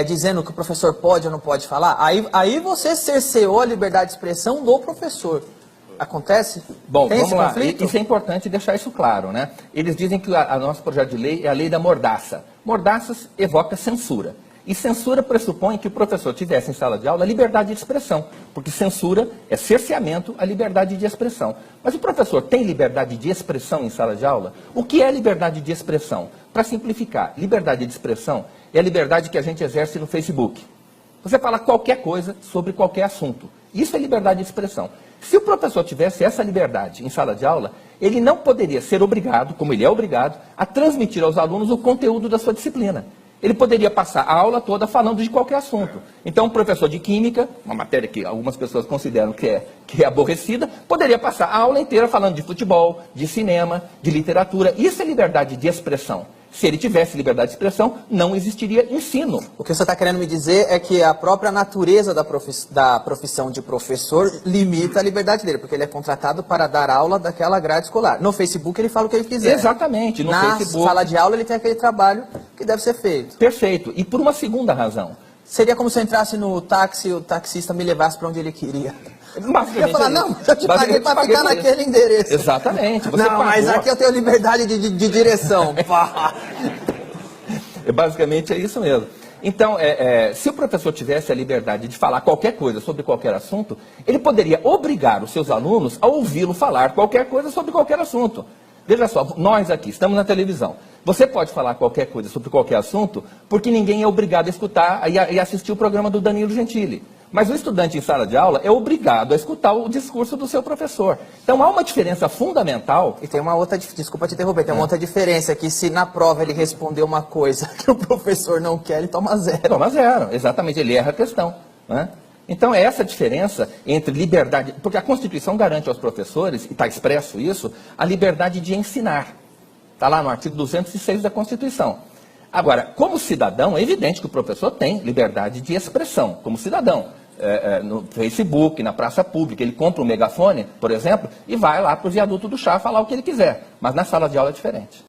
dizendo que o professor pode ou não pode falar, aí você cerceou a liberdade de expressão do professor. Acontece? Bom, tem vamos esse lá. conflito? Isso é importante deixar isso claro, né? Eles dizem que o nosso projeto de lei é a lei da mordaça. Mordaças evoca censura. E censura pressupõe que o professor tivesse em sala de aula liberdade de expressão, porque censura é cerceamento à liberdade de expressão. Mas o professor tem liberdade de expressão em sala de aula? O que é liberdade de expressão? Para simplificar, liberdade de expressão é a liberdade que a gente exerce no Facebook. Você fala qualquer coisa sobre qualquer assunto. Isso é liberdade de expressão. Se o professor tivesse essa liberdade em sala de aula, ele não poderia ser obrigado, como ele é obrigado, a transmitir aos alunos o conteúdo da sua disciplina. Ele poderia passar a aula toda falando de qualquer assunto. Então, um professor de química, uma matéria que algumas pessoas consideram que é aborrecida, poderia passar a aula inteira falando de futebol, de cinema, de literatura. Isso é liberdade de expressão. Se ele tivesse liberdade de expressão, não existiria ensino. O que você está querendo me dizer é que a própria natureza da profissão de professor limita a liberdade dele, porque ele é contratado para dar aula daquela grade escolar. No Facebook ele fala o que ele quiser. Exatamente, no Facebook. Na sala de aula ele tem aquele trabalho que deve ser feito. Perfeito. E por uma segunda razão. Seria como se eu entrasse no táxi e o taxista me levasse para onde ele queria. Eu ia falar, não, eu te paguei para ficar naquele endereço. Exatamente. Você não, mas aqui eu tenho liberdade de direção. Basicamente é isso mesmo. Então, se o professor tivesse a liberdade de falar qualquer coisa sobre qualquer assunto, ele poderia obrigar os seus alunos a ouvi-lo falar qualquer coisa sobre qualquer assunto. Veja só, nós aqui estamos na televisão. Você pode falar qualquer coisa sobre qualquer assunto, porque ninguém é obrigado a escutar e assistir o programa do Danilo Gentili. Mas o estudante em sala de aula é obrigado a escutar o discurso do seu professor. Então há uma diferença fundamental. E tem uma outra, desculpa te interromper, tem uma outra diferença, que se na prova ele responder uma coisa que o professor não quer, ele toma zero. Toma zero, exatamente, ele erra a questão, né? Então é essa diferença entre liberdade, porque a Constituição garante aos professores, e está expresso isso, a liberdade de ensinar. Está lá no artigo 206 da Constituição. Agora, como cidadão, é evidente que o professor tem liberdade de expressão, como cidadão. No Facebook, na praça pública, ele compra um megafone, por exemplo, e vai lá para o viaduto do chá falar o que ele quiser. Mas na sala de aula é diferente.